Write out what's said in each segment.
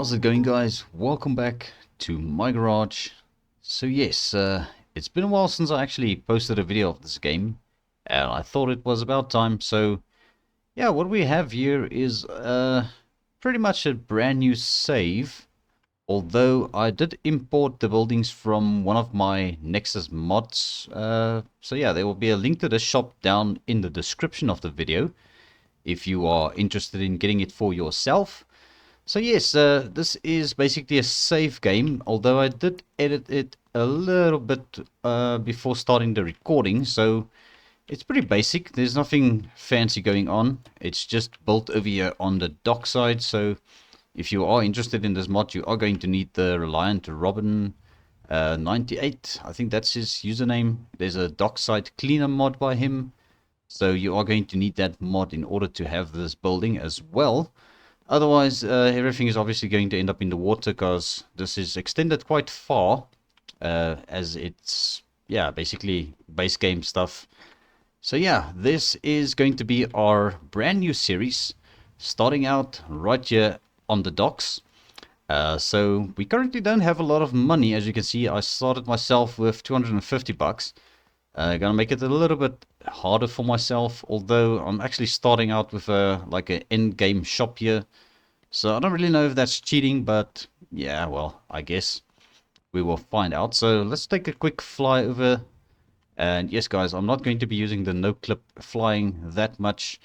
How's it going, guys? Welcome back to my garage. So yes, it's been a while since I actually posted a video of this game, and I thought it was about time. So yeah, what we have here is pretty much a brand new save, although I did import the buildings from one of my Nexus mods. So yeah, there will be a link to the shop down in the description of the video if you are interested in getting it for yourself. So yes, this is basically a save game, although I did edit it a little bit before starting the recording, so it's pretty basic. There's nothing fancy going on. It's just built over here on the dock side, so if you are interested in this mod, you are going to need the Reliant Robin 98. I think that's his username. There's a dockside cleaner mod by him, so you are going to need that mod in order to have this building as well. Otherwise, everything is obviously going to end up in the water because this is extended quite far, as it's, yeah, basically base game stuff. So yeah, this is going to be our brand new series, starting out right here on the docks. So we currently don't have a lot of money. As you can see, I started myself with 250 bucks. Gonna make it a little bit harder for myself, although I'm actually starting out with like an end game shop here. So I don't really know if that's cheating, but yeah, well, I guess we will find out. So let's take a quick fly over. And yes, guys, I'm not going to be using the no clip flying that much.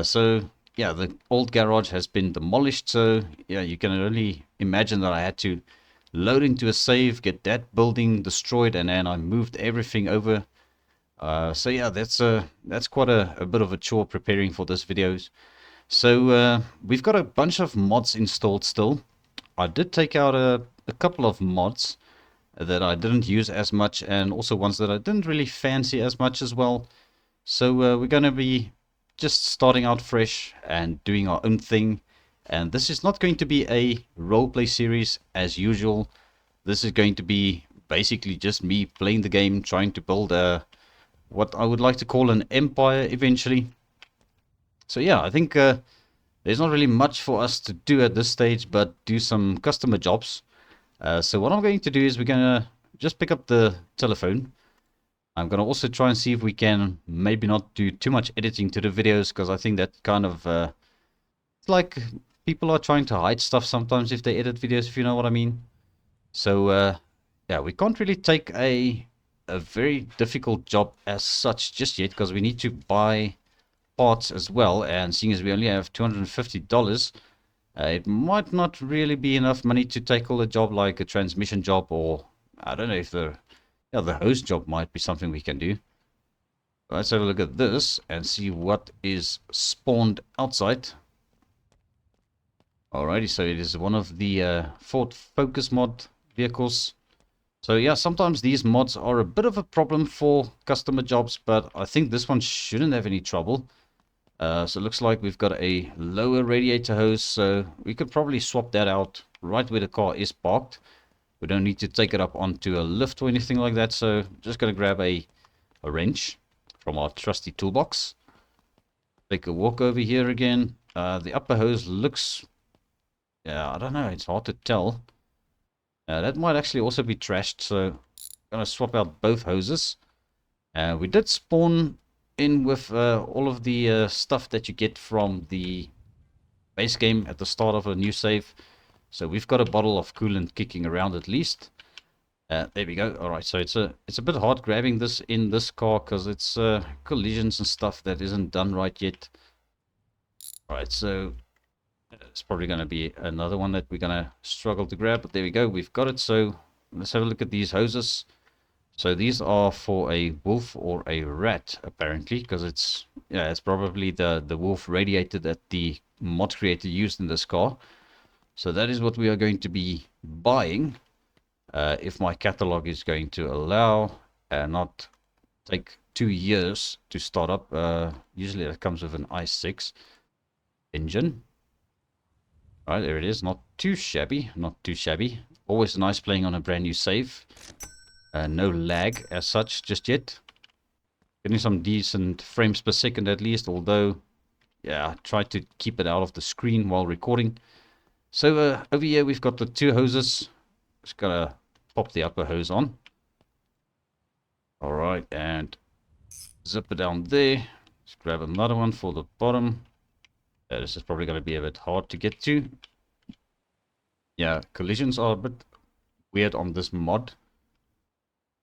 So yeah, the old garage has been demolished. So yeah, you can only imagine that I had to load into a save, get that building destroyed, and then I moved everything over. So yeah, that's quite a bit of a chore preparing for this videos. So we've got a bunch of mods installed still. I did take out a couple of mods that I didn't use as much, and also ones that I didn't really fancy as much as well. So we're going to be just starting out fresh and doing our own thing. And this is not going to be a roleplay series as usual. This is going to be basically just me playing the game, trying to build what I would like to call an empire eventually. So yeah, I think there's not really much for us to do at this stage, but do some customer jobs. So what I'm going to do is we're going to just pick up the telephone. I'm going to also try and see if we can maybe not do too much editing to the videos, because I think that kind of it's like people are trying to hide stuff sometimes if they edit videos, if you know what I mean. So yeah, we can't really take a very difficult job as such just yet, because we need to buy parts as well, and seeing as we only have $250, it might not really be enough money to tackle a job like a transmission job, or I don't know if the hose job might be something we can do. Let's have a look at this and see what is spawned outside. Alrighty, so it is one of the Ford Focus mod vehicles. So yeah, sometimes these mods are a bit of a problem for customer jobs, but I think this one shouldn't have any trouble. So it looks like we've got a lower radiator hose, so we could probably swap that out right where the car is parked. We don't need to take it up onto a lift or anything like that, so just going to grab a wrench from our trusty toolbox. Take a walk over here again. The upper hose looks, yeah, I don't know, it's hard to tell. That might actually also be trashed, so I'm going to swap out both hoses. We did spawn in with all of the stuff that you get from the base game at the start of a new save. So we've got a bottle of coolant kicking around at least. There we go. All right, so it's a bit hard grabbing this in this car because it's collisions and stuff that isn't done right yet. All right, so it's probably going to be another one that we're going to struggle to grab, but there we go. We've got it. So let's have a look at these hoses. So these are for a wolf or a rat, apparently, because it's probably the wolf radiator that the mod creator used in this car. So that is what we are going to be buying, if my catalog is going to allow, and not take 2 years to start up. Usually that comes with an i6 engine. All right, there it is. Not too shabby, not too shabby. Always nice playing on a brand new save. No lag as such just yet. Getting some decent frames per second at least, although, yeah, try to keep it out of the screen while recording. So over here we've got the two hoses. Just gotta pop the upper hose on. All right, and zip it down there. Let's grab another one for the bottom. This is probably going to be a bit hard to get to. Yeah, collisions are a bit weird on this mod.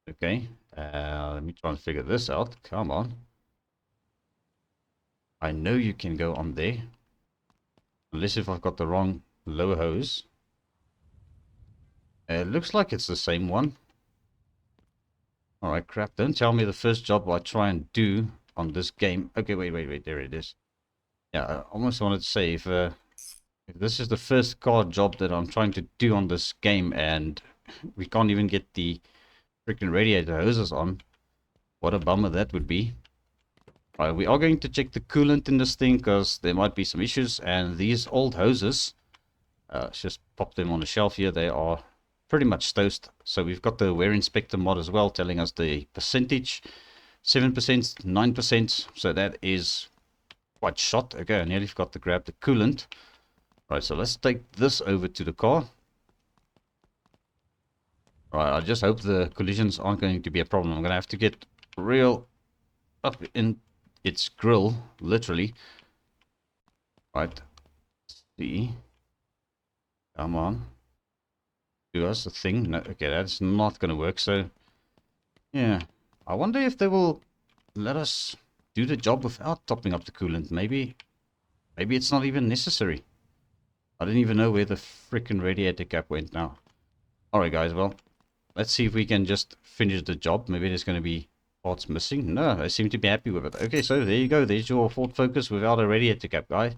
Okay, let me try and figure this out. Come on. I know you can go on there. Unless if I've got the wrong lower hose. It looks like it's the same one. Alright, crap. Don't tell me the first job I try and do on this game. Okay, wait. There it is. Yeah, I almost wanted to say, if this is the first car job that I'm trying to do on this game and we can't even get the freaking radiator hoses on, what a bummer that would be. Alright, we are going to check the coolant in this thing because there might be some issues, and these old hoses, let's just pop them on the shelf here. They are pretty much toast. So we've got the wear inspector mod as well, telling us the percentage, 7%, 9%. So that is quite shot. Okay, I nearly forgot to grab the coolant. Right, so let's take this over to the car. Right, I just hope the collisions aren't going to be a problem. I'm going to have to get real up in its grill, literally. Right, see. Come on. Do us a thing. No, okay, that's not going to work. So, yeah. I wonder if they will let us do the job without topping up the coolant. Maybe it's not even necessary. I didn't even know where the freaking radiator cap went now. Alright guys, well, let's see if we can just finish the job. Maybe there's going to be parts missing. No, they seem to be happy with it. Okay, so there you go. There's your Ford Focus without a radiator cap, guy.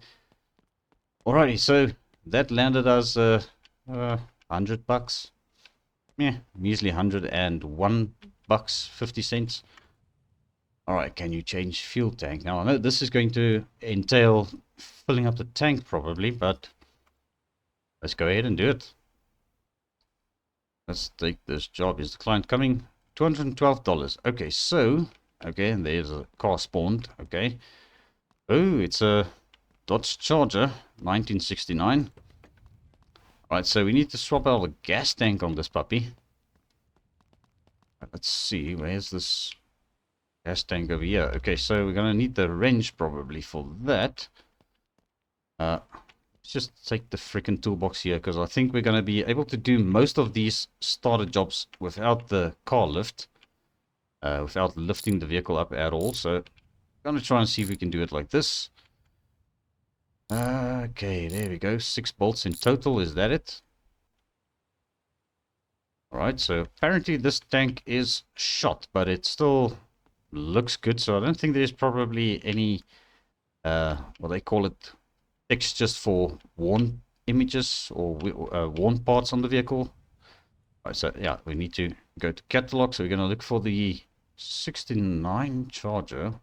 Alrighty, so that landed us $100. Yeah, measly $101 50 cents. Alright, can you change fuel tank? Now I know this is going to entail filling up the tank probably, but let's go ahead and do it. Let's take this job. Is the client coming? $212. Okay, so, okay, and there's a car spawned. Okay. Oh, it's a Dodge Charger, 1969. Alright, so we need to swap out the gas tank on this puppy. Let's see, where's this gas tank over here? Okay, so we're going to need the wrench probably for that. Let's just take the freaking toolbox here, because I think we're going to be able to do most of these starter jobs without the car lift. Without lifting the vehicle up at all. So I'm going to try and see if we can do it like this. Okay, there we go. 6 bolts in total. Is that it? Alright, so apparently this tank is shot, but it still looks good. So I don't think there's probably any, what they call it, textures for worn images or worn parts on the vehicle. Alright, so yeah, we need to go to catalog. So we're going to look for the 69 Charger.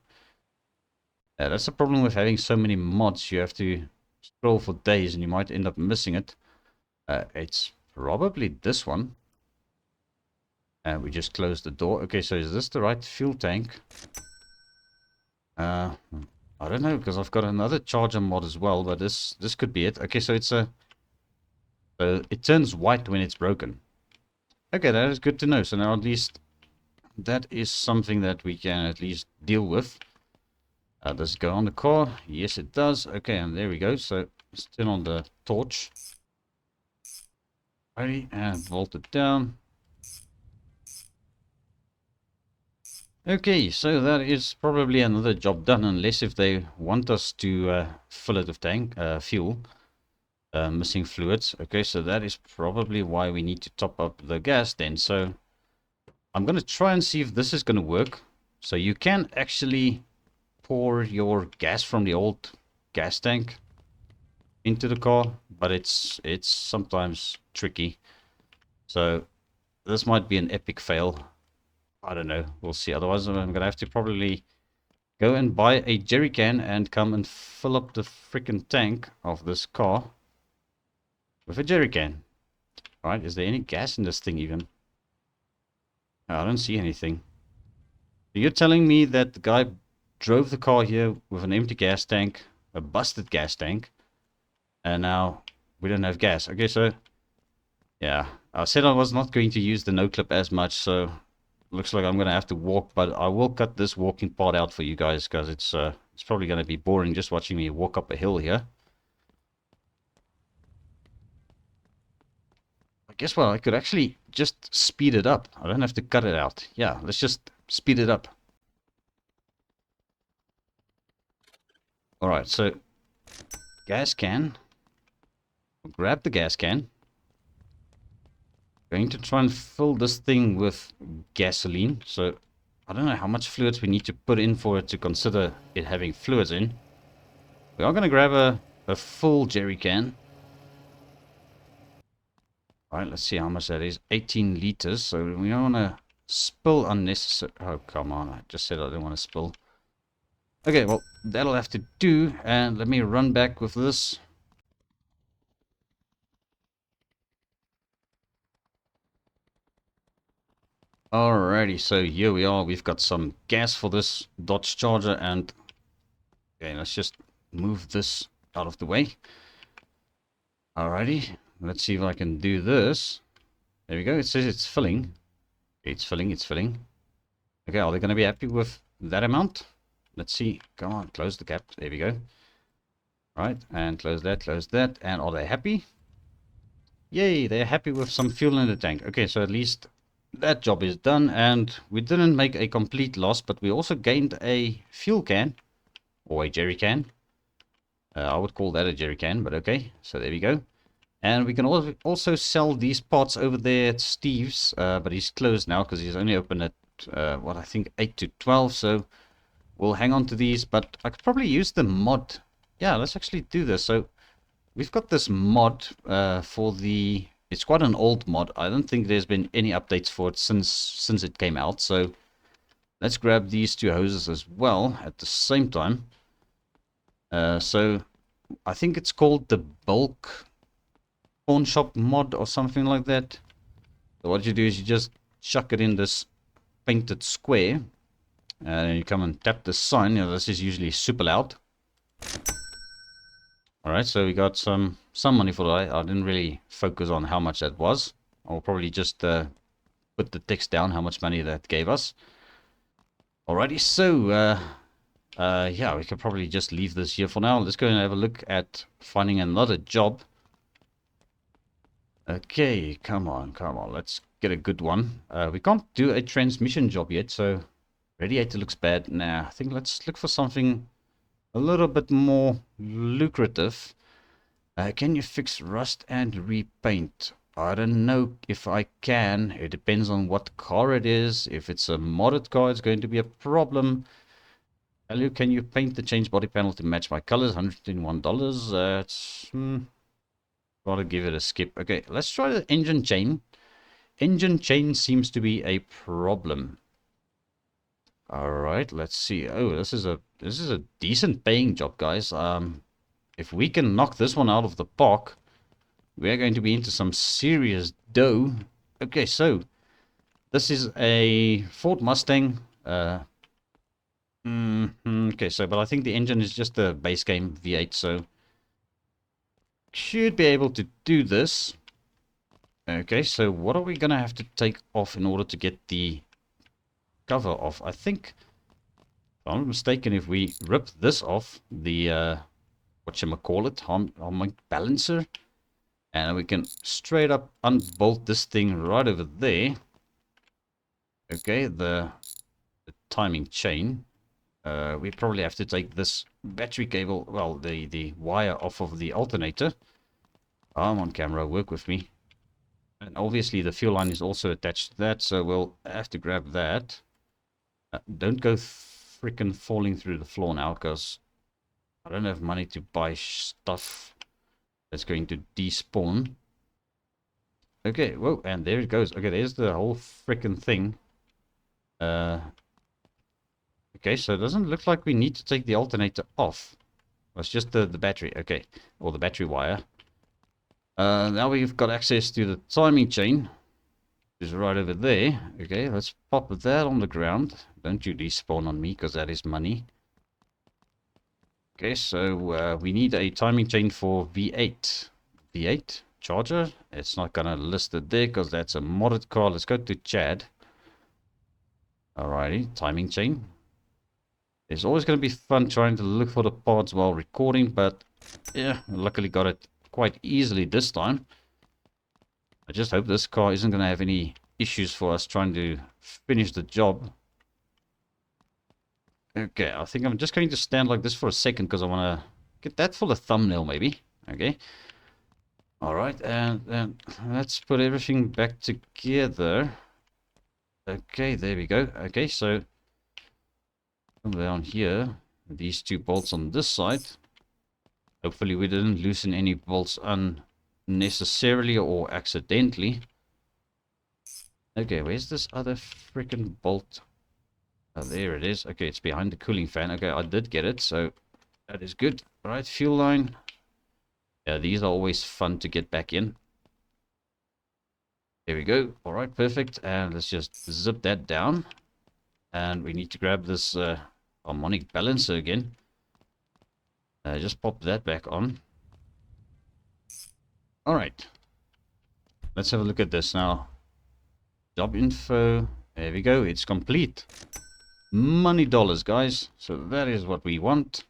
That's the problem with having so many mods. You have to scroll for days and you might end up missing it. It's probably this one. And we just closed the door. Okay, so is this the right fuel tank? I don't know, because I've got another Charger mod as well, but this could be it. Okay, so it's a... So it turns white when it's broken. Okay, that is good to know. So now at least that is something that we can at least deal with. Does it go on the car? Yes, it does. Okay, and there we go. So let's turn on the torch. Ready, and bolt it down. Okay, so that is probably another job done, unless if they want us to fill it with tank fuel. Missing fluids. Okay, so that is probably why we need to top up the gas then. So I'm going to try and see if this is going to work. So you can actually pour your gas from the old gas tank into the car, but it's sometimes tricky. So this might be an epic fail. I don't know. We'll see. Otherwise, I'm going to have to probably go and buy a jerry can and come and fill up the freaking tank of this car with a jerry can. Alright, is there any gas in this thing even? I don't see anything. So you're telling me that the guy drove the car here with an empty gas tank, a busted gas tank, and now we don't have gas. Okay, so yeah, I said I was not going to use the no clip as much, so looks like I'm going to have to walk, but I will cut this walking part out for you guys because it's probably going to be boring just watching me walk up a hill here. I guess what, I could actually just speed it up. I don't have to cut it out. Yeah, let's just speed it up. Alright, so gas can. Grab the gas can. Going to try and fill this thing with gasoline. So I don't know how much fluids we need to put in for it to consider it having fluids in. We are going to grab a full jerry can. Alright, let's see how much that is. 18 liters. So we don't want to spill unnecessary. Oh, come on. I just said I didn't want to spill. Okay, well, that'll have to do. And let me run back with this. Alrighty, so here we are. We've got some gas for this Dodge Charger, and okay, let's just move this out of the way. Alrighty, let's see if I can do this. There we go. It says it's filling. It's filling, it's filling. Okay, are they going to be happy with that amount? Let's see. Come on, close the cap. There we go. Right, and close that, and are they happy? Yay, they're happy with some fuel in the tank. Okay, so at least that job is done, and we didn't make a complete loss, but we also gained a fuel can, or a jerry can. I would call that a jerry can, but okay. So there we go. And we can also sell these parts over there at Steve's, but he's closed now because he's only open at, what, I think 8 to 12, so we'll hang on to these, but I could probably use the mod. Yeah, let's actually do this. So we've got this mod for the... It's quite an old mod. I don't think there's been any updates for it since it came out. So let's grab these two hoses as well at the same time. So I think it's called the bulk pawn shop mod or something like that. So what you do is you just chuck it in this painted square. And you come and tap the sign. This is usually super loud. Alright, so we got some money for that. I didn't really focus on how much that was. I'll probably just put the text down how much money that gave us. Alrighty, so yeah, we could probably just leave this here for now. Let's go and have a look at finding another job. Okay, come on. Let's get a good one. We can't do a transmission job yet, so radiator looks bad. Nah, I think let's look for something a little bit more lucrative. Can you fix rust and repaint? I don't know if I can. It depends on what car it is. If it's a modded car, it's going to be a problem. Hello, can you paint the change body panel to match my colors? $101. It's gotta give it a skip. Okay, let's try the engine chain. Engine chain seems to be a problem. Alright, let's see. Oh, this is a decent paying job, guys. If we can knock this one out of the park, we're going to be into some serious dough. Okay, so this is a Ford Mustang. Okay, so but I think the engine is just a base game V8, so should be able to do this. Okay, so what are we gonna have to take off in order to get the cover off? I think, if I'm not mistaken, if we rip this off, the whatchamacallit, harmonic balancer, and we can straight up unbolt this thing right over there. Okay, the timing chain. We probably have to take this battery cable, well, the wire off of the alternator. I'm on camera, work with me. And obviously the fuel line is also attached to that, so we'll have to grab that. Don't go freaking falling through the floor now, because I don't have money to buy stuff that's going to despawn. Okay, whoa, and there it goes. Okay, there's the whole freaking thing. Okay, so it doesn't look like we need to take the alternator off. It's just the battery, okay, or the battery wire. Now we've got access to the timing chain, which is right over there. Okay, let's pop that on the ground. Don't you despawn on me, because that is money. Okay, so we need a timing chain for V8. V8 charger. It's not gonna list it there because that's a modded car. Let's go to Chad. Alrighty, timing chain. It's always going to be fun trying to look for the parts while recording, but yeah, luckily got it quite easily this time. I just hope this car isn't going to have any issues for us trying to finish the job. Okay, I think I'm just going to stand like this for a second because I want to get that for the thumbnail maybe. Okay. Alright, and let's put everything back together. Okay, there we go. Okay, so come down here. These two bolts on this side. Hopefully we didn't loosen any bolts unnecessarily or accidentally. Okay, where's this other freaking bolt? Oh, there it is. Okay, it's behind the cooling fan. Okay, I did get it, so that is good. All right, fuel line. Yeah, these are always fun to get back in. There we go. All right, perfect. And let's just zip that down. And we need to grab this harmonic balancer again. Just pop that back on. All right. Let's have a look at this now. Job info. There we go. It's complete. Money dollars, guys. So that is what we want.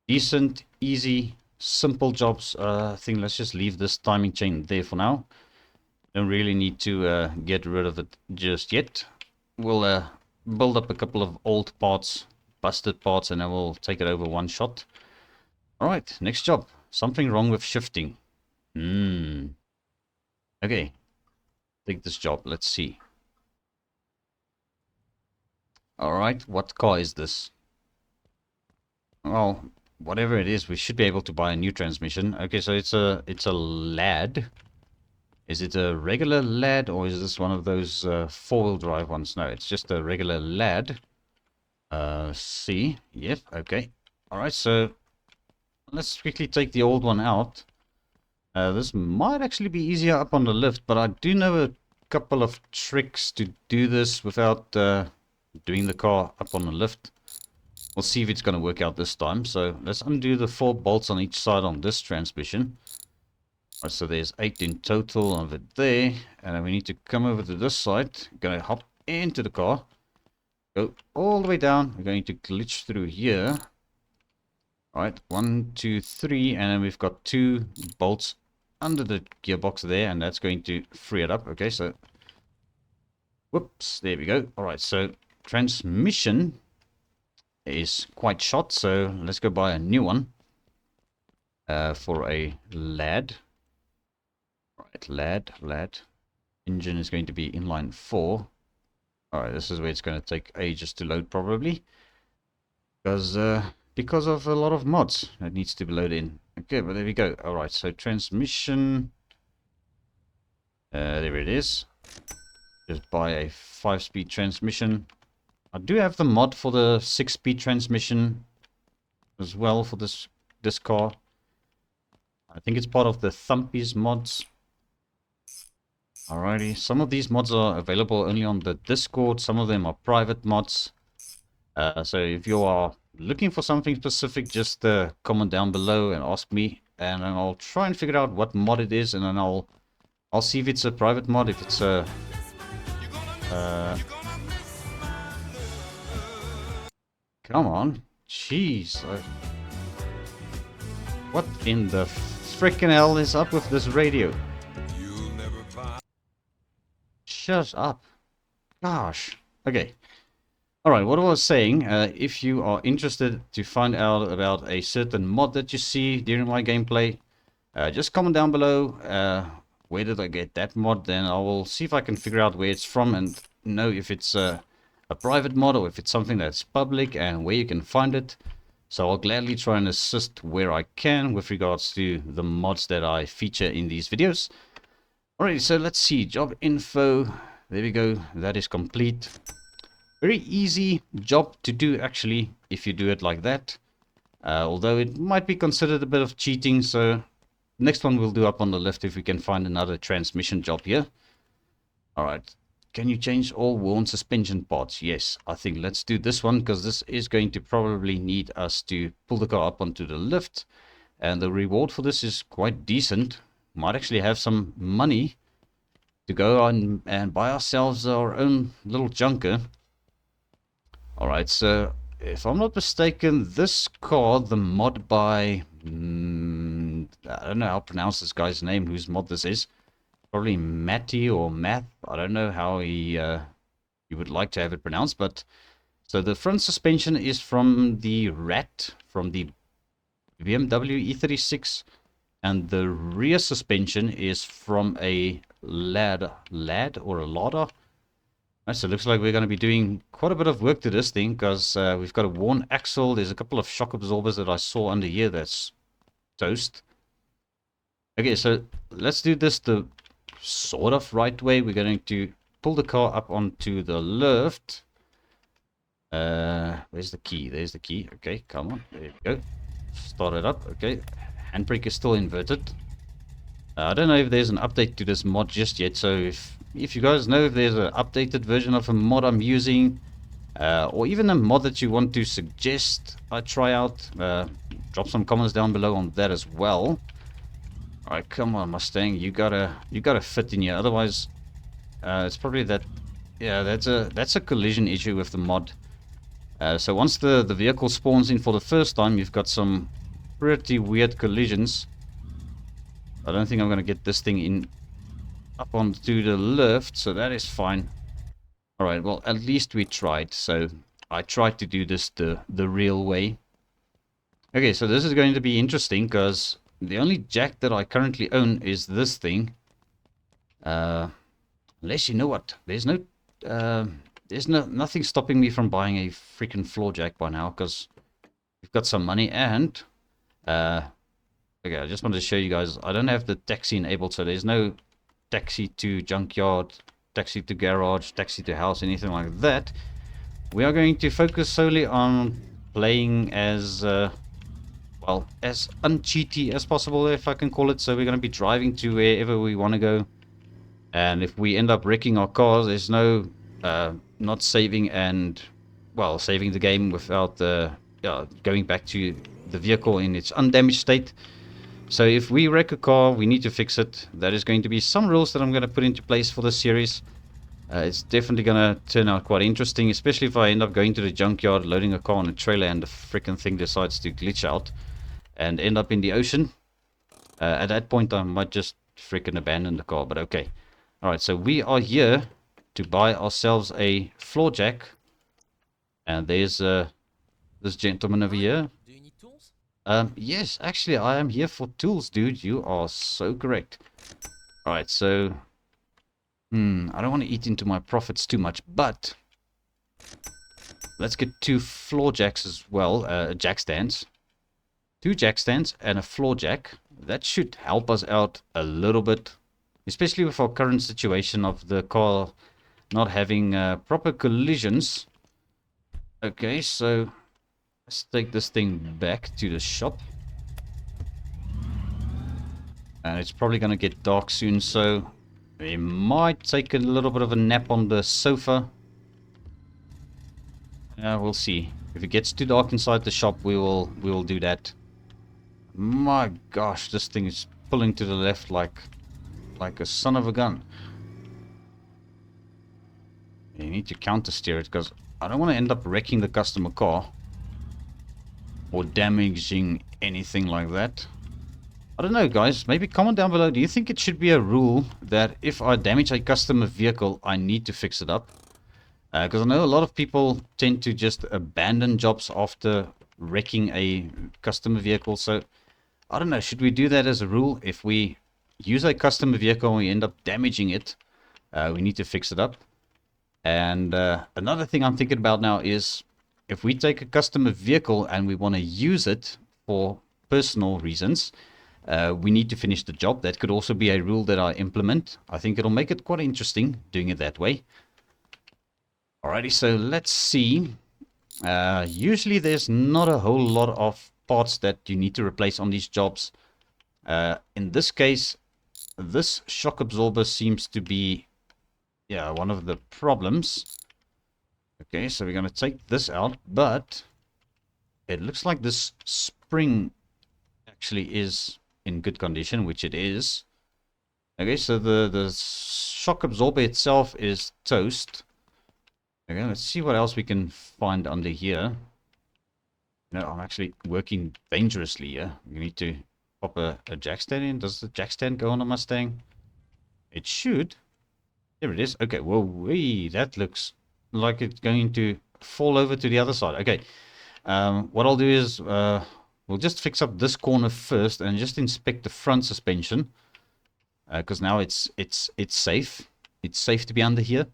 Decent, easy, simple jobs. I think let's just leave this timing chain there for now. Don't really need to get rid of it just yet. We'll build up a couple of old parts, busted parts, and then we'll take it over one shot. All right, next job. Something wrong with shifting. Okay, take this job. Let's see. All right, what car is this? Well, whatever it is, we should be able to buy a new transmission. Okay, so it's a lad. Is it a regular lad or is this one of those four-wheel drive ones? No, it's just a regular lad. C. Yep. Okay. All right. So let's quickly take the old one out. This might actually be easier up on the lift, but I do know a couple of tricks to do this without doing the car up on the lift. We'll see if it's going to work out this time. So let's undo the 4 bolts on each side on this transmission. Right, so there's 8 in total of it there. And then we need to come over to this side. Going to hop into the car. Go all the way down. We're going to glitch through here. Alright, 1, 2, 3. And then we've got 2 bolts under the gearbox there. And that's going to free it up. Okay, so... whoops, there we go. Alright, so transmission is quite shot. So let's go buy a new one. For a lad. Right, lad. Engine is going to be inline 4. Alright, this is where it's going to take ages to load probably. Because of a lot of mods that needs to be loaded in. Okay, but there we go. Alright, so transmission. There it is. Just buy a 5-speed transmission. I do have the mod for the 6-speed transmission as well for this car. I think it's part of the Thumpies mods. Alrighty, some of these mods are available only on the Discord. Some of them are private mods. So if you are looking for something specific, just comment down below and ask me. And then I'll try and figure out what mod it is. And then I'll see if it's a private mod, if it's a... come on. Jeez. What in the frickin' hell is up with this radio? Shut up. Gosh. Okay. Alright, what I was saying, if you are interested to find out about a certain mod that you see during my gameplay, just comment down below where did I get that mod, then I will see if I can figure out where it's from and know if it's a private mod or if it's something that's public and where you can find it. So I'll gladly try and assist where I can with regards to the mods that I feature in these videos. Alright, so let's see. Job info. There we go. That is complete. Very easy job to do actually if you do it like that. Although it might be considered a bit of cheating. So next one we'll do up on the left if we can find another transmission job here. Alright. Can you change all worn suspension parts? Yes, I think let's do this one because this is going to probably need us to pull the car up onto the lift. And the reward for this is quite decent. might actually have some money to go on and buy ourselves our own little junker. Alright, so if I'm not mistaken, this car, the mod by... I don't know how to pronounce this guy's name, whose mod this is. Probably Matty or Math. I don't know how he would like to have it pronounced, but... So the front suspension is from the Rat, from the BMW E36, and the rear suspension is from a Lad or a Lada. So it looks like we're going to be doing quite a bit of work to this thing, because we've got a worn axle. There's a couple of shock absorbers that I saw under here that's toast. Okay, so let's do this the sort of right way. We're going to pull the car up onto the left. Where's the key? There's the key. Okay, come on. There we go. Start it up. Okay, handbrake is still inverted. I don't know if there's an update to this mod just yet, so if you guys know if there's an updated version of a mod I'm using, or even a mod that you want to suggest I try out, drop some comments down below on that as well. Alright, come on Mustang, you gotta fit in here, otherwise it's probably that, yeah, that's a collision issue with the mod. So once the vehicle spawns in for the first time, you've got some pretty weird collisions. I don't think I'm going to get this thing in up onto the left, so that is fine. Alright, well, at least we tried. So I tried to do this the real way. Okay, so this is going to be interesting, because the only jack that I currently own is this thing. Unless, you know what, there's nothing stopping me from buying a freaking floor jack by now, because we've got some money. And okay, I just wanted to show you guys, I don't have the taxi enabled, so there's no taxi to junkyard, taxi to garage, taxi to house, anything like that. We are going to focus solely on playing as, well, as uncheaty as possible, if I can call it. So we're going to be driving to wherever we want to go. And if we end up wrecking our cars, there's no not saving and, well, saving the game without going back to the vehicle in its undamaged state. So if we wreck a car, we need to fix it. That is going to be some rules that I'm going to put into place for this series. It's definitely going to turn out quite interesting, especially if I end up going to the junkyard, loading a car on a trailer, and the freaking thing decides to glitch out and end up in the ocean. At that point, I might just freaking abandon the car, but okay. Alright, so we are here to buy ourselves a floor jack. And there's this gentleman over here. Do you need tools? Yes, actually, I am here for tools, dude. You are so correct. Alright, so... I don't want to eat into my profits too much, but... let's get 2 floor jacks as well, jack stands. 2 jack stands and a floor jack. That should help us out a little bit. Especially with our current situation of the car not having proper collisions. Okay, so... let's take this thing back to the shop. And it's probably going to get dark soon, so we might take a little bit of a nap on the sofa. We'll see. If it gets too dark inside the shop, we will do that. My gosh, this thing is pulling to the left like a son of a gun. You need to counter steer it, because I don't want to end up wrecking the customer car. Or damaging anything like that. I don't know, guys. Maybe comment down below. Do you think it should be a rule that if I damage a customer vehicle, I need to fix it up? Because I know a lot of people tend to just abandon jobs after wrecking a customer vehicle. So, I don't know. Should we do that as a rule? If we use a customer vehicle and we end up damaging it, we need to fix it up. And another thing I'm thinking about now is, if we take a customer vehicle and we want to use it for personal reasons, we need to finish the job. That could also be a rule that I implement. I think it'll make it quite interesting doing it that way. Alrighty, so let's see. Usually there's not a whole lot of parts that you need to replace on these jobs. In this case, this shock absorber seems to be, yeah, one of the problems. Okay, so we're going to take this out, but it looks like this spring actually is in good condition, which it is. Okay, so the shock absorber itself is toast. Okay, let's see what else we can find under here. You know, I'm actually working dangerously here. We need to pop a jack stand in. Does the jack stand go on a Mustang? It should. There it is. Okay, whoa, wee, that looks like it's going to fall over to the other side. Okay, what I'll do is we'll just fix up this corner first and just inspect the front suspension because now it's safe. It's safe to be under here.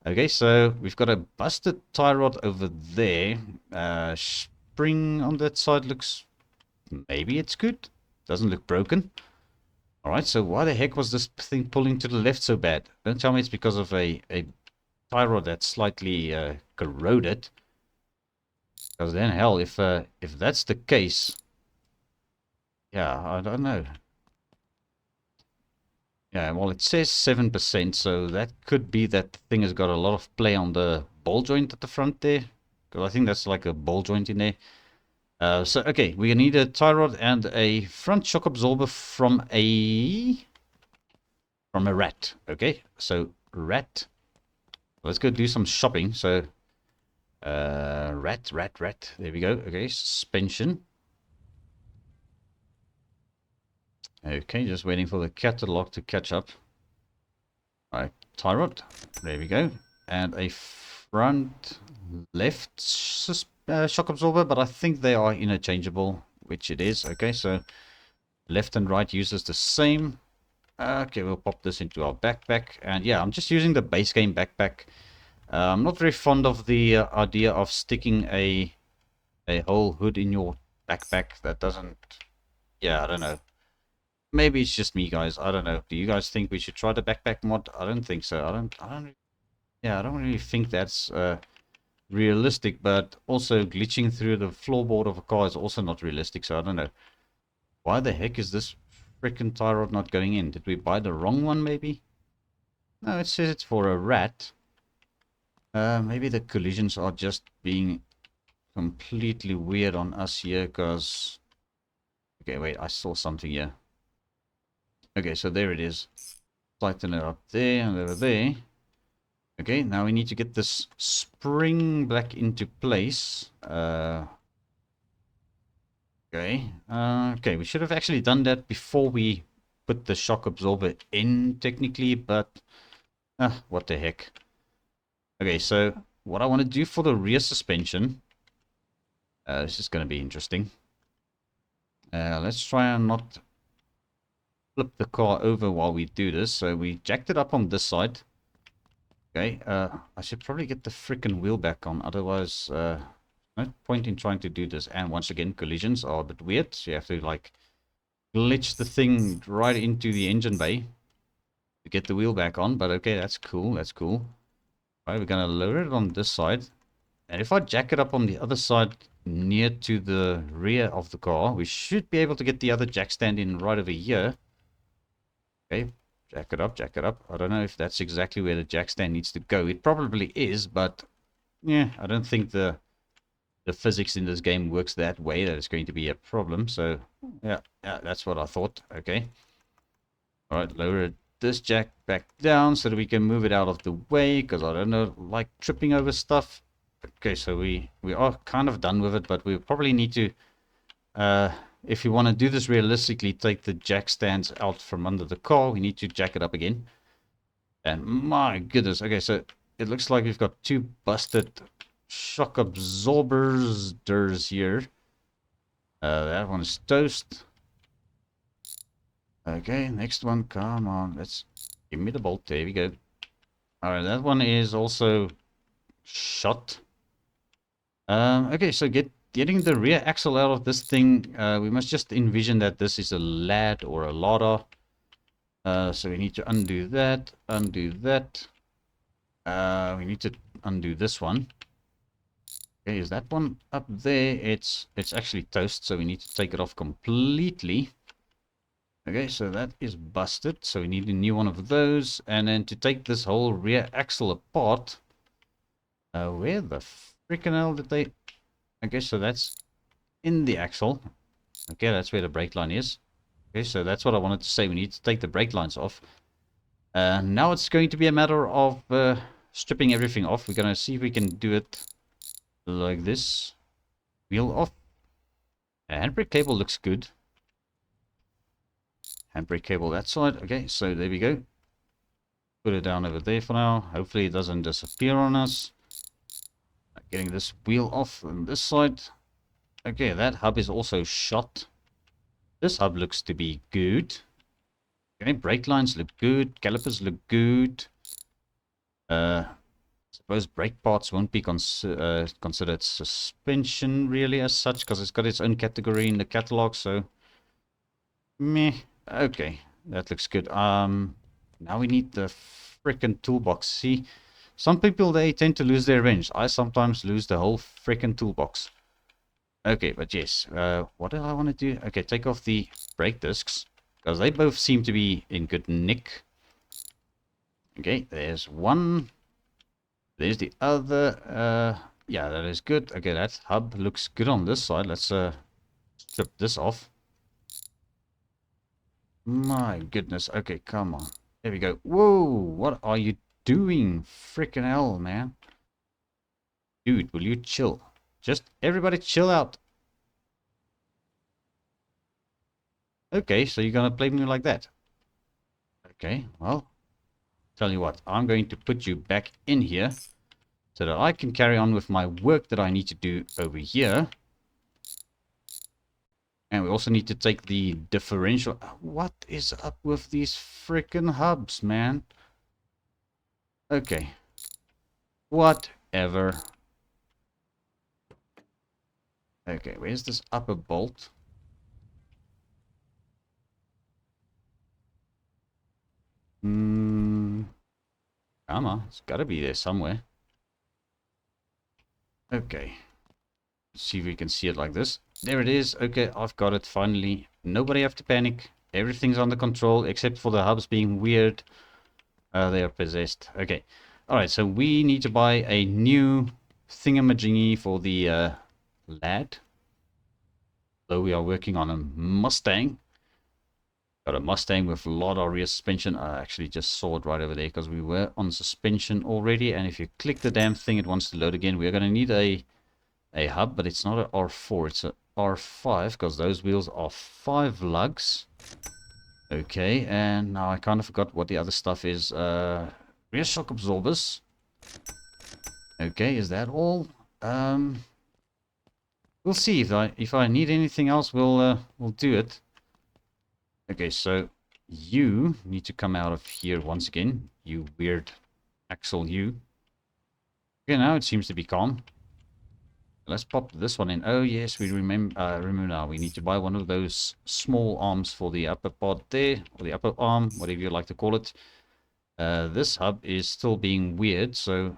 Okay, so we've got a busted tie rod over there. Spring on that side looks, maybe it's good. Doesn't look broken. Alright, so why the heck was this thing pulling to the left so bad? Don't tell me it's because of a tie rod that's slightly corroded. Because then hell, if that's the case, yeah, I don't know. Yeah, well, it says 7%, so that could be that the thing has got a lot of play on the ball joint at the front there. Because I think that's like a ball joint in there. So, okay, we need a tie rod and a front shock absorber from a rat. Okay, so rat. Let's go do some shopping. So, rat. There we go. Okay, suspension. Okay, just waiting for the catalog to catch up. Alright, tie rod. There we go. And a front left shock absorber, but I think they are interchangeable, which it is. Okay, so left and right uses the same. Okay, we'll pop this into our backpack. And yeah, I'm just using the base game backpack. I'm not very fond of the idea of sticking a whole hood in your backpack. That doesn't... Yeah, I don't know. Maybe it's just me, guys. I don't know. Do you guys think we should try the backpack mod? I don't think so. Yeah, I don't really think that's realistic, but also glitching through the floorboard of a car is also not realistic, so I don't know. Why the heck is this freaking tie rod not going in? Did we buy the wrong one, maybe? No, it says it's for a rat. Maybe the collisions are just being completely weird on us here, because... Okay, wait, I saw something here. Okay, so there it is. Tighten it up there and over there. Okay, now we need to get this spring back into place. Okay, okay, we should have actually done that before we put the shock absorber in, technically, but what the heck. Okay, so what I want to do for the rear suspension, this is going to be interesting. Let's try and not flip the car over while we do this. So we jacked it up on this side. Okay, I should probably get the freaking wheel back on, otherwise no point in trying to do this. And once again, collisions are a bit weird, so you have to like glitch the thing right into the engine bay to get the wheel back on. But okay, that's cool, that's cool. Alright, we're gonna lower it on this side, and if I jack it up on the other side near to the rear of the car, we should be able to get the other jack stand in right over here. Okay, jack it up, jack it up. I don't know if that's exactly where the jack stand needs to go. It probably is, but yeah, I don't think the physics in this game works that way that it's going to be a problem. So yeah, that's what I thought. Okay, all right, lower this jack back down so that we can move it out of the way, because I don't know, like tripping over stuff. Okay, so we are kind of done with it, but we probably need to if you want to do this realistically, take the jack stands out from under the car. We need to jack it up again. And my goodness. Okay, so it looks like we've got two busted shock absorbers here. That one is toast. Okay, next one. Come on. Let's give me the bolt. There we go. Alright, that one is also shot. Okay, so getting the rear axle out of this thing, we must just envision that this is a lad or a ladder. So we need to undo that, undo that. We need to undo this one. Okay, is that one up there? It's actually toast, so we need to take it off completely. Okay, so that is busted, so we need a new one of those. And then to take this whole rear axle apart, where the freaking hell did they... Okay, so that's in the axle. Okay, that's where the brake line is. Okay, so that's what I wanted to say. We need to take the brake lines off. Now it's going to be a matter of stripping everything off. We're going to see if we can do it like this. Wheel off. Handbrake cable looks good. Handbrake cable that side. Okay, so there we go. Put it down over there for now. Hopefully it doesn't disappear on us. Getting this wheel off on this side. Okay, that hub is also shot. This hub looks to be good. Okay, brake lines look good. Calipers look good. Suppose brake parts won't be considered suspension really as such because it's got its own category in the catalog. So, meh. Okay, that looks good. Now we need the frickin' toolbox. See, some people they tend to lose their range. I sometimes lose the whole frickin' toolbox. Okay, but yes. What do I want to do? Okay, take off the brake discs because they both seem to be in good nick. Okay, there's one. There's the other. Yeah, that is good. Okay, that hub looks good on this side. Let's strip this off. My goodness. Okay, come on. There we go. Whoa, what are you doing? Freaking hell, man. Dude, will you chill? Just everybody chill out. Okay, so you're gonna play me like that. Okay, well, tell you what, I'm going to put you back in here so that I can carry on with my work that I need to do over here. And we also need to take the differential. What is up with these freaking hubs, man? Okay. Whatever. Okay, where's this upper bolt? Come on, it's gotta be there somewhere. Okay. Let's see if we can see it like this. There it is. Okay, I've got it finally. Nobody have to panic. Everything's under control except for the hubs being weird. They are possessed. Okay. Alright, so we need to buy a new thingamajiggy for the lad. So we are working on a Mustang. Got a Mustang with a lot of rear suspension. I actually just saw it right over there because we were on suspension already. And if you click the damn thing, it wants to load again. We're going to need a hub, but it's not an R4. It's an R5 because those wheels are 5 lugs. Okay, and now I kind of forgot what the other stuff is. Rear shock absorbers. Okay, is that all? We'll see if I need anything else. We'll do it. Okay, so you need to come out of here once again. You weird axle, you. Okay, now it seems to be calm. Let's pop this one in. Oh yes, we remember now. We need to buy one of those small arms for the upper part there, or the upper arm, whatever you like to call it. This hub is still being weird, so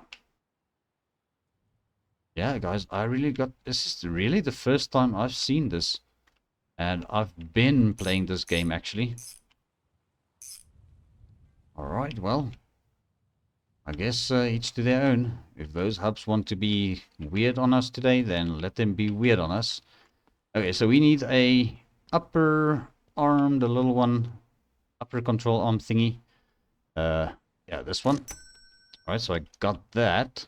yeah, guys, this is really the first time I've seen this, and I've been playing this game actually. All right, well, I guess each to their own. If those hubs want to be weird on us today, then let them be weird on us. Okay, so we need a upper arm, the little one, upper control arm thingy. Yeah, this one. All right, so I got that.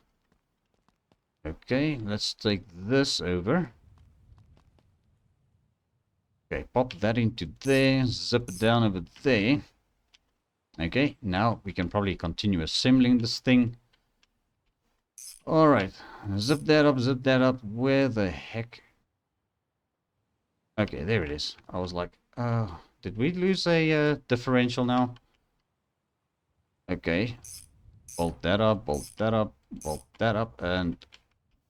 Okay, let's take this over. Okay, pop that into there, zip it down over there. Okay, now we can probably continue assembling this thing. All right, zip that up, zip that up. Where the heck? Okay, there it is. I was like, did we lose a differential now? Okay, bolt that up, bolt that up, bolt that up, and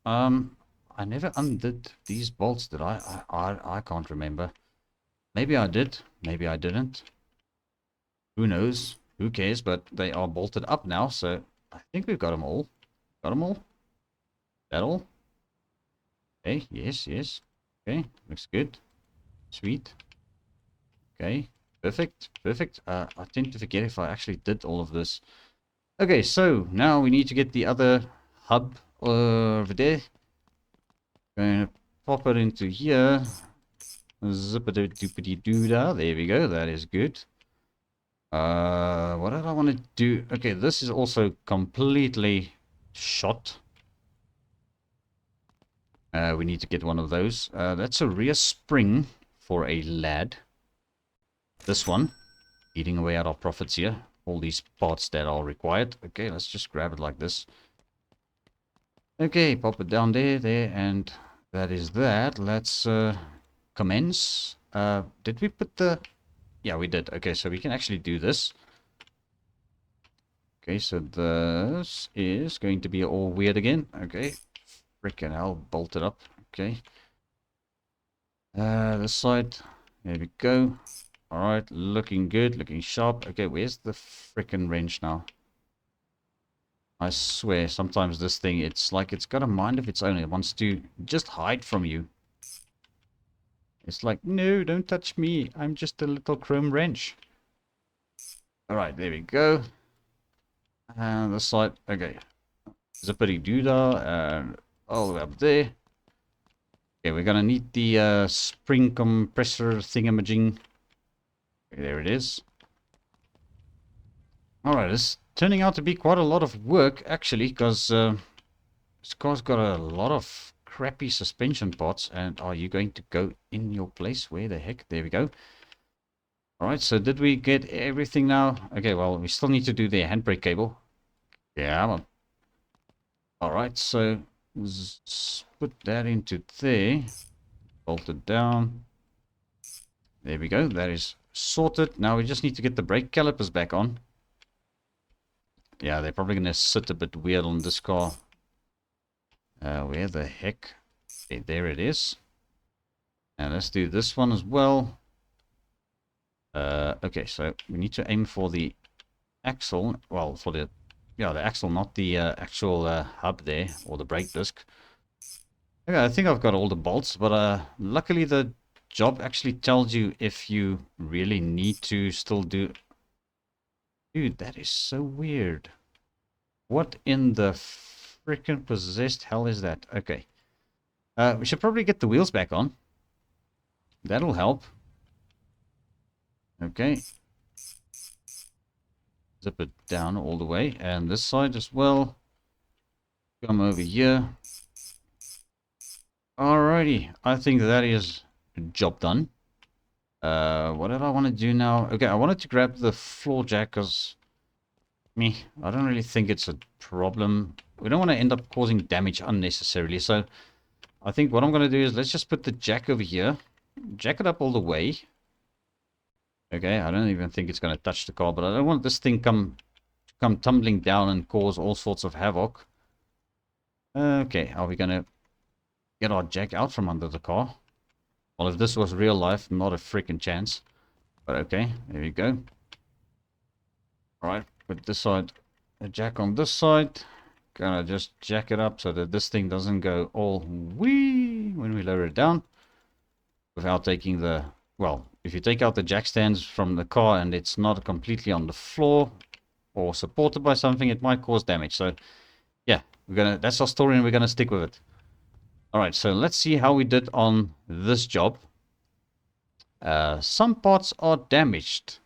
I never undid these bolts, did I? I can't remember. Maybe I did, maybe I didn't. Who knows? Who cares? But they are bolted up now, so I think we've got them all. Got them all? That all? Okay, yes, yes. Okay, looks good. Sweet. Okay, perfect, perfect. I tend to forget if I actually did all of this. Okay, so now we need to get the other hub over there. Going to pop it into here. Zippity-doopity-doo-dah. There we go. That is good. What did I want to do? Okay, this is also completely shot. We need to get one of those. That's a rear spring for a lad. This one. Eating away at our profits here. All these parts that are required. Okay, let's just grab it like this. Okay, pop it down there, and that is that. Let's commence. Did we put the... Yeah, we did. Okay, so we can actually do this. Okay, so this is going to be all weird again. Okay, freaking hell, bolted up. Okay. This side. There we go. Alright, looking good, looking sharp. Okay, where's the freaking wrench now? I swear, sometimes this thing, it's like it's got a mind of its own. It wants to just hide from you. It's like, no, don't touch me. I'm just a little chrome wrench. Alright, there we go. And this side, okay. Zippity doodah, and all the way up there. Okay, we're gonna need the spring compressor thingamajig. Okay, there it is. Alright, it's turning out to be quite a lot of work, actually, because this car's got a lot of crappy suspension parts. And are you going to go in your place? Where the heck? There we go. Alright, so did we get everything now? Okay, well, we still need to do the handbrake cable. Yeah, alright, so let's put that into there. Bolt it down. There we go. That is sorted. Now we just need to get the brake calipers back on. Yeah, they're probably going to sit a bit weird on this car. Where the heck? Okay, there it is. And let's do this one as well. Okay, so we need to aim for the axle. Well, for the... Yeah, the axle, not the actual hub there, or the brake disc. Okay, I think I've got all the bolts, but luckily the job actually tells you if you really need to still do... Dude, that is so weird. What in the freaking possessed hell is that? Okay. We should probably get the wheels back on. That'll help. Okay. Zip it down all the way. And this side as well. Come over here. Alrighty. I think that is job done. What did I want to do now? Okay, I wanted to grab the floor jack because... I don't really think it's a problem. We don't want to end up causing damage unnecessarily. So I think what I'm going to do is let's just put the jack over here. Jack it up all the way. Okay, I don't even think it's going to touch the car, but I don't want this thing come tumbling down and cause all sorts of havoc. Okay, are we going to get our jack out from under the car? Well, if this was real life, not a freaking chance. But okay, there we go. Alright, put this side, a jack on this side. Gonna just jack it up so that this thing doesn't go all wee when we lower it down. Without taking the... Well, if you take out the jack stands from the car and it's not completely on the floor or supported by something, it might cause damage. So, yeah, that's our story and we're gonna stick with it. Alright, so let's see how we did on this job. Some parts are damaged.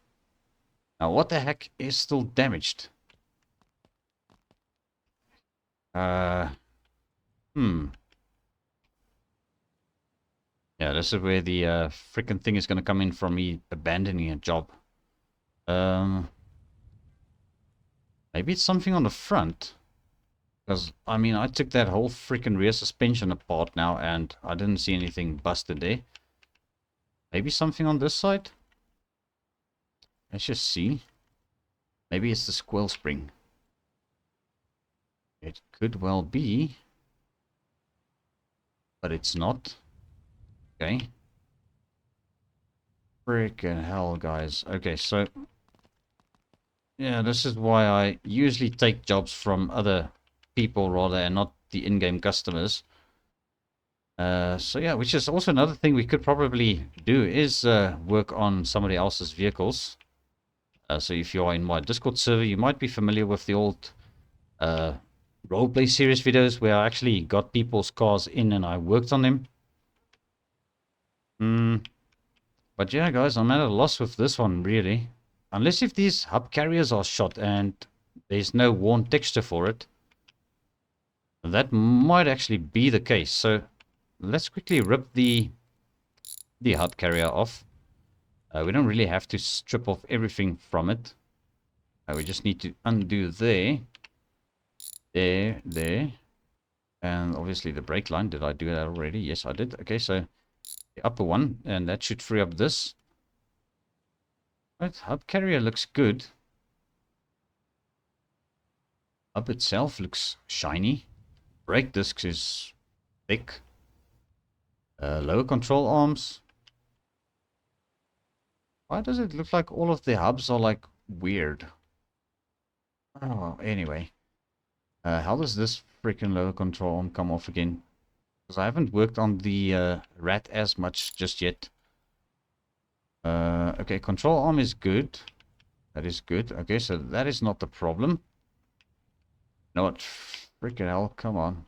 Now, what the heck is still damaged? Yeah, this is where the freaking thing is going to come in from me abandoning a job. Maybe it's something on the front. Because, I mean, I took that whole freaking rear suspension apart now and I didn't see anything busted there. Maybe something on this side? Let's just see. Maybe it's the squirrel spring. It could well be. But it's not. Okay. Freaking hell, guys. Okay, so... Yeah, this is why I usually take jobs from other people rather and not the in-game customers. So yeah, which is also another thing we could probably do is work on somebody else's vehicles. So if you are in my Discord server, you might be familiar with the old roleplay series videos where I actually got people's cars in and I worked on them. But yeah, guys, I'm at a loss with this one, really. Unless if these hub carriers are shot and there's no worn texture for it. That might actually be the case. So let's quickly rip the hub carrier off. We don't really have to strip off everything from it. We just need to undo there, there. And obviously the brake line. Did I do that already? Yes, I did. Okay, so the upper one. And that should free up this. Right, hub carrier looks good. Hub itself looks shiny. Brake discs is thick. Lower control arms. Why does it look like all of the hubs are like weird? Oh, anyway. How does this freaking lower control arm come off again? Because I haven't worked on the rat as much just yet. Okay, control arm is good. That is good. Okay, so that is not the problem. You know what? Freaking hell, come on.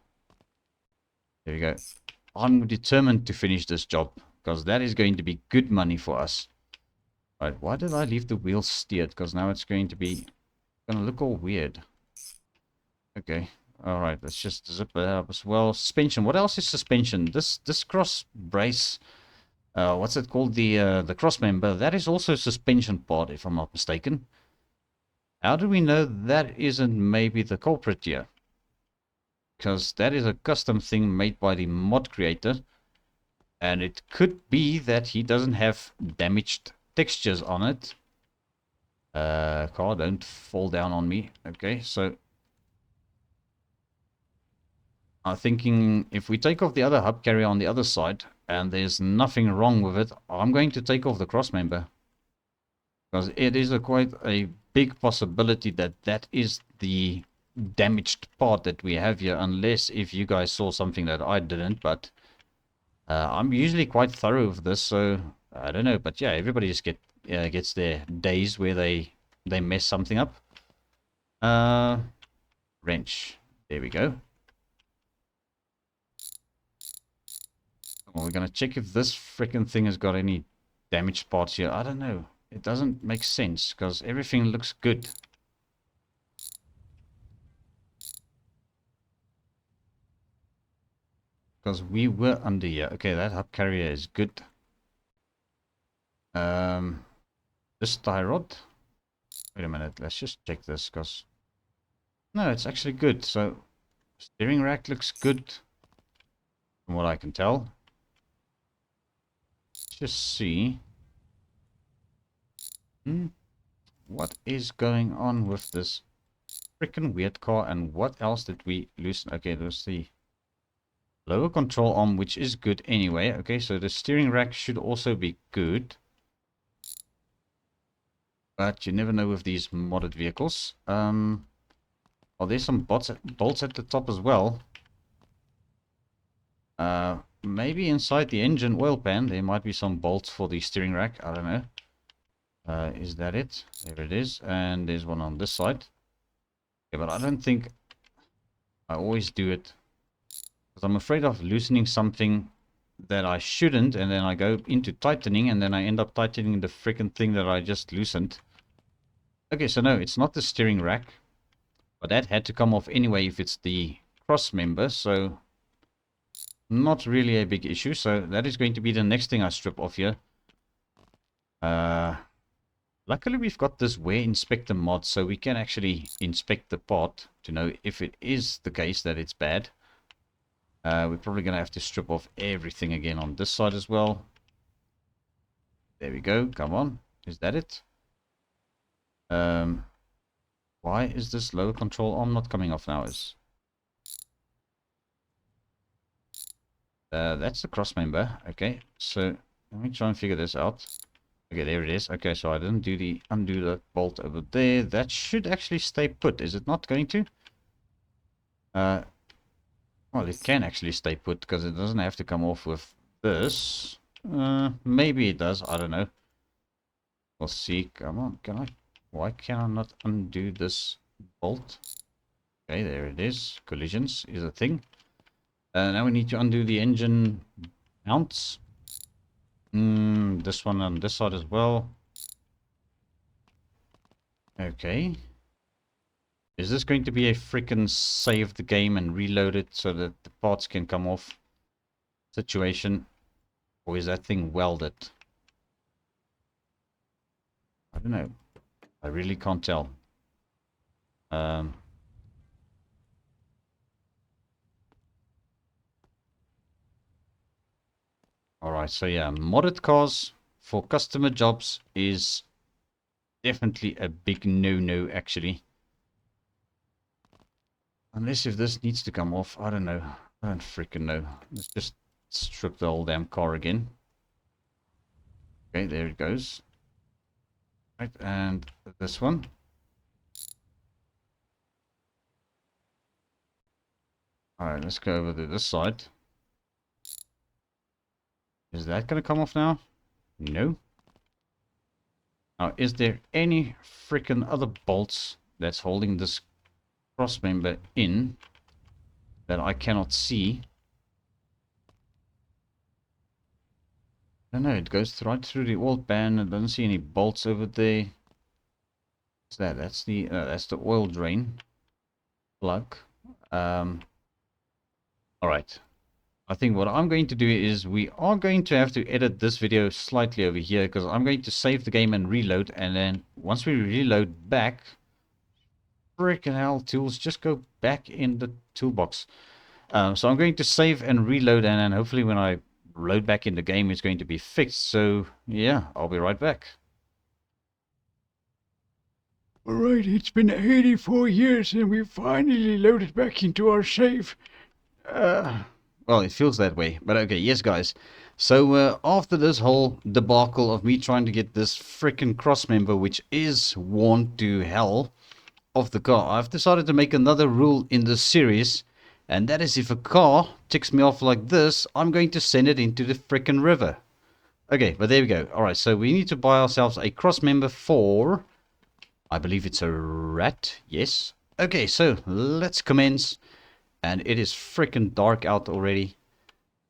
There we go. I'm determined to finish this job. Because that is going to be good money for us. Right, why did I leave the wheels steered? Because now it's going to look all weird. Okay. Alright, let's just zip it up as well. Suspension. What else is suspension? This cross brace, what's it called? The cross member. That is also suspension part, if I'm not mistaken. How do we know that isn't maybe the culprit here? Because that is a custom thing made by the mod creator. And it could be that he doesn't have damaged textures on it. Car, don't fall down on me. Okay, so I'm thinking if we take off the other hub carrier on the other side and there's nothing wrong with it, I'm going to take off the cross member. Because it is quite a big possibility that that is the damaged part that we have here. Unless if you guys saw something that I didn't. But I'm usually quite thorough with this. So I don't know. But yeah, everybody just gets their days where they mess something up. Wrench. There we go. Well, we're going to check if this freaking thing has got any damaged parts here. I don't know. It doesn't make sense because everything looks good. Because we were under here. Okay, that hub carrier is good. This tie rod. Wait a minute. Let's just check this because... No, it's actually good. So, steering rack looks good. From what I can tell. Let's just see. What is going on with this freaking weird car? And what else did we loosen? Okay, there's the lower control arm, which is good anyway. Okay, so the steering rack should also be good. But you never know with these modded vehicles. Are there some bolts at the top as well? Maybe inside the engine oil pan there might be some bolts for the steering rack. I don't know. Is that it? There it is. And there's one on this side. Yeah, but I don't think I always do it. Because I'm afraid of loosening something that I shouldn't. And then I go into tightening. And then I end up tightening the freaking thing that I just loosened. Okay, so no, it's not the steering rack. But that had to come off anyway if it's the cross member. So not really a big issue. So that is going to be the next thing I strip off here. Luckily we've got this wear inspector mod, so we can actually inspect the part to know if it is the case that it's bad. We're probably going to have to strip off everything again on this side as well. There we go. Come on. Is that it? Why is this lower control arm not coming off now? That's the cross member. Okay, so let me try and figure this out. Okay, there it is. Okay, so I didn't undo that bolt over there. That should actually stay put. Is it not going to? Well, it can actually stay put because it doesn't have to come off with this. Maybe it does. I don't know. We'll see. Come on. Why can I not undo this bolt? Okay, there it is. Collisions is a thing. Now we need to undo the engine mounts. This one on this side as well. Okay. Is this going to be a freaking save the game and reload it so that the parts can come off situation? Or is that thing welded? I don't know. I really can't tell. Um, Alright, so yeah, modded cars for customer jobs is definitely a big no-no, actually. Unless if this needs to come off, I don't know. I don't freaking know. Let's just strip the whole damn car again. Okay, there it goes. Right, and this one. Alright, let's go over to this side. Is that going to come off now? No. Now, is there any freaking other bolts that's holding this cross member in that I cannot see? I don't know, it goes right through the oil pan. I don't see any bolts over there. What's that? That's the oil drain plug. Alright. I think what I'm going to do is we are going to have to edit this video slightly over here because I'm going to save the game and reload, and then once we reload back, freaking hell, tools just go back in the toolbox. So I'm going to save and reload, and then hopefully when I load back in the game it's going to be fixed. So yeah, I'll be right back. Alright, it's been 84 years and we finally loaded back into our save. Well, it feels that way, but okay, yes guys. So after this whole debacle of me trying to get this freaking cross member, which is worn to hell, off the car, I've decided to make another rule in this series, and that is if a car ticks me off like this, I'm going to send it into the freaking river. Okay, but there we go. Alright, so we need to buy ourselves a cross member for, I believe it's a rat, yes. Okay, so let's commence. And it is freaking dark out already.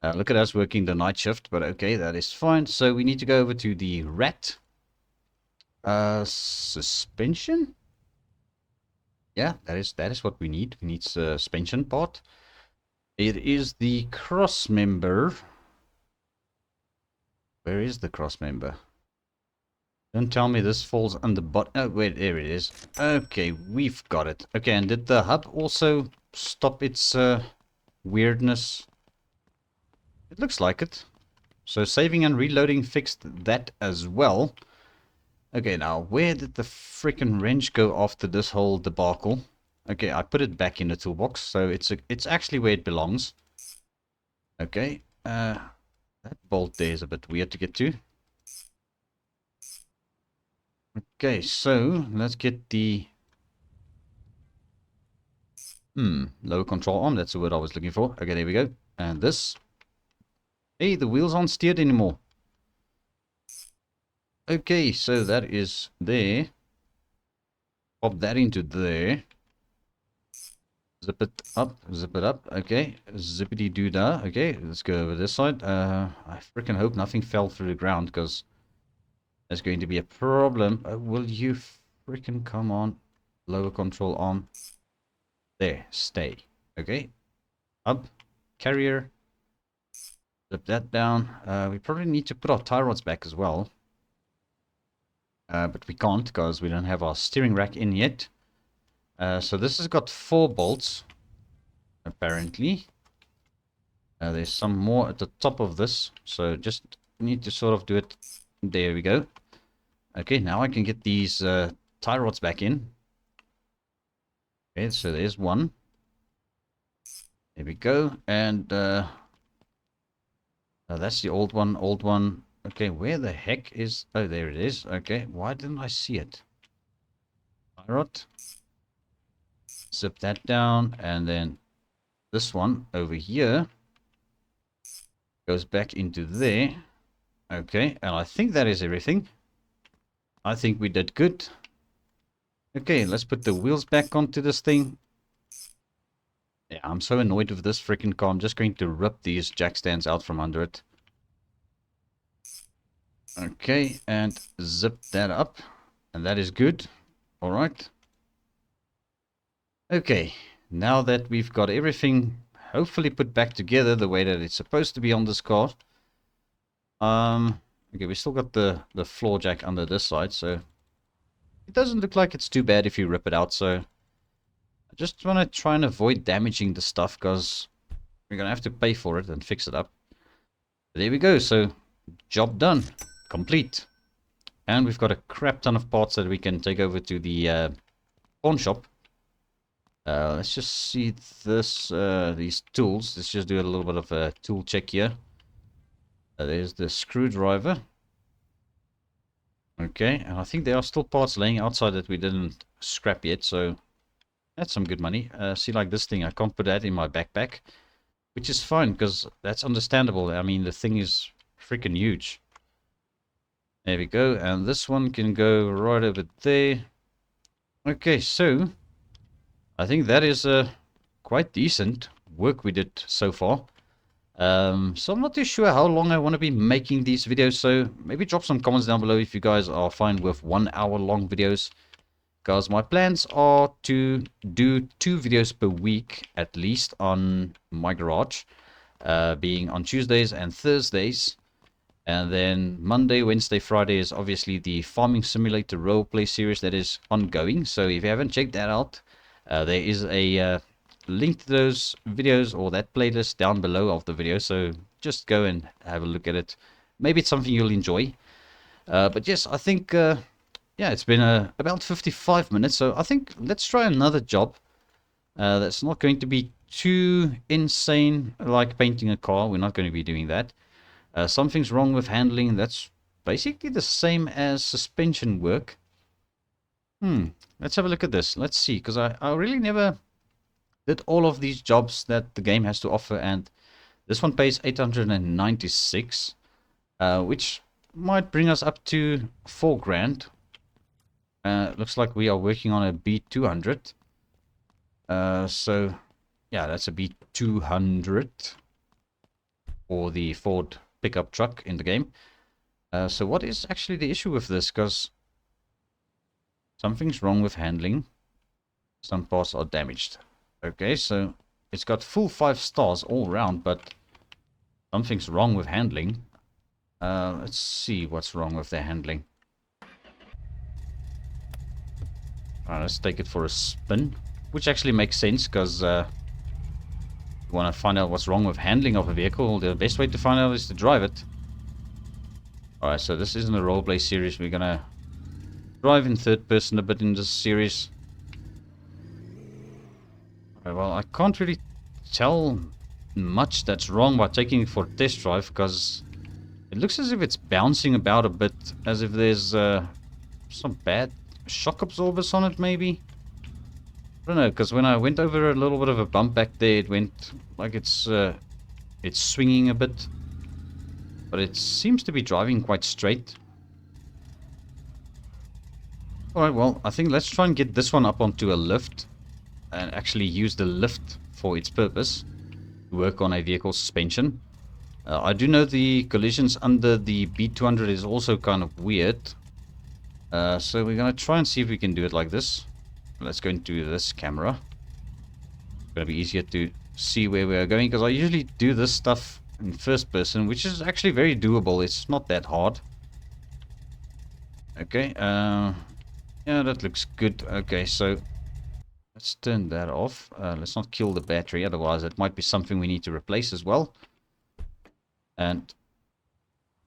Look at us working the night shift, but okay, that is fine. So we need to go over to the rat. Suspension? Yeah, that is what we need. We need suspension part. It is the cross member. Where is the cross member? Don't tell me this falls under bot. Oh, wait, there it is. Okay, we've got it. Okay, and did the hub also stop its weirdness? It looks like it. So saving and reloading fixed that as well. Okay, now where did the freaking wrench go after this whole debacle? Okay, I put it back in the toolbox, so it's actually where it belongs. Okay, that bolt there is a bit weird to get to. Okay, so let's get the lower control arm. That's the word I was looking for. Okay, there we go. And this. Hey, the wheels aren't steered anymore. Okay, so that is there. Pop that into there. Zip it up, zip it up. Okay, zippity doo dah. Okay, let's go over this side. I freaking hope nothing fell through the ground because that's going to be a problem. Will you freaking come on? Lower control arm. There, stay. Okay, up, carrier. Zip that down. We probably need to put our tie rods back as well. But we can't because we don't have our steering rack in yet. So this has got 4 bolts, apparently. There's some more at the top of this, so just need to sort of do it. There we go. Okay, now I can get these tie rods back in. Okay, so there's one. There we go, and that's the old one, old one. Okay, where the heck is... Oh, there it is. Okay, why didn't I see it? Tie rod. Zip that down, and then this one over here goes back into there. Okay, and I think that is everything. I think we did good. Okay, let's put the wheels back onto this thing. Yeah, I'm so annoyed with this freaking car. I'm just going to rip these jack stands out from under it. Okay, and zip that up. And that is good. All right. Okay, now that we've got everything hopefully put back together the way that it's supposed to be on this car. Okay, we still got the floor jack under this side, so it doesn't look like it's too bad if you rip it out. So I just want to try and avoid damaging the stuff because we're going to have to pay for it and fix it up. There we go. So job done. Complete. And we've got a crap ton of parts that we can take over to the pawn shop. Let's just see this these tools. Let's just do a little bit of a tool check here. There's the screwdriver. Okay, and I think there are still parts laying outside that we didn't scrap yet, so that's some good money. See, like this thing, I can't put that in my backpack, which is fine because that's understandable. I mean, the thing is freaking huge. There we go, and this one can go right over there. Okay, so I think that is quite decent work we did so far. So I'm not too sure how long I want to be making these videos, so maybe drop some comments down below if you guys are fine with 1 hour long videos. Because my plans are to do 2 videos per week at least on my garage, being on Tuesdays and Thursdays. And then Monday, Wednesday, Friday is obviously the Farming Simulator roleplay series that is ongoing. So if you haven't checked that out, there is a link to those videos or that playlist down below of the video. So just go and have a look at it. Maybe it's something you'll enjoy. But yes, I think, yeah, it's been about 55 minutes. So I think let's try another job that's not going to be too insane like painting a car. We're not going to be doing that. Something's wrong with handling. That's basically the same as suspension work. Let's have a look at this. Let's see, because I really never did all of these jobs that the game has to offer, and this one pays 896, which might bring us up to 4 grand. Looks like we are working on a B200. So yeah, that's a B200 for the Ford pickup truck in the game. So what is actually the issue with this? Because something's wrong with handling. Some parts are damaged. Okay, so it's got full 5 stars all around, but something's wrong with handling. Let's see what's wrong with their handling. Let's take it for a spin, which actually makes sense because you want to find out what's wrong with handling of a vehicle. The best way to find out is to drive it. Alright, so this isn't a roleplay series. We're gonna drive in third person a bit in this series. Well, I can't really tell much that's wrong by taking it for a test drive because it looks as if it's bouncing about a bit, as if there's some bad shock absorbers on it maybe. I don't know, because when I went over a little bit of a bump back there, it went like it's swinging a bit, but it seems to be driving quite straight. Alright, well, I think let's try and get this one up onto a lift and actually use the lift for its purpose to work on a vehicle suspension. I do know the collisions under the B200 is also kind of weird. So we're going to try and see if we can do it like this. Let's go into this camera. It's going to be easier to see where we are going because I usually do this stuff in first person, which is actually very doable. It's not that hard. Okay, yeah, that looks good. Okay, so let's turn that off. Let's not kill the battery, otherwise it might be something we need to replace as well. And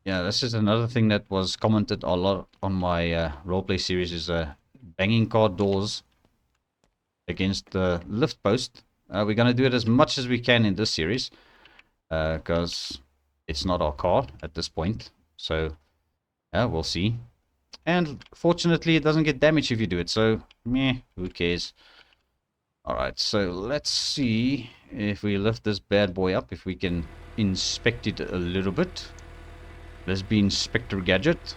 yeah, this is another thing that was commented a lot on my roleplay series is banging car doors against the lift post. We're going to do it as much as we can in this series because it's not our car at this point. So we'll see. And fortunately, it doesn't get damaged if you do it. So, meh, who cares? Alright, so let's see if we lift this bad boy up, if we can inspect it a little bit. Let's be Inspector Gadget.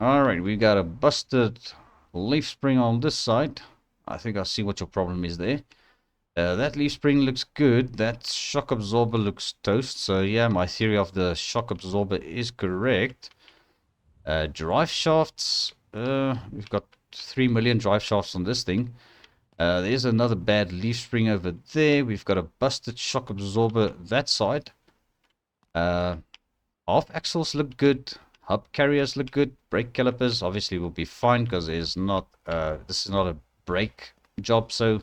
Alright, we got a busted leaf spring on this side. I think I see what your problem is there. That leaf spring looks good. That shock absorber looks toast. So yeah, my theory of the shock absorber is correct. Drive shafts. We've got 3 million drive shafts on this thing. There's another bad leaf spring over there. We've got a busted shock absorber that side. Half axles look good. Hub carriers look good. Brake calipers obviously will be fine because this is not a brake job. So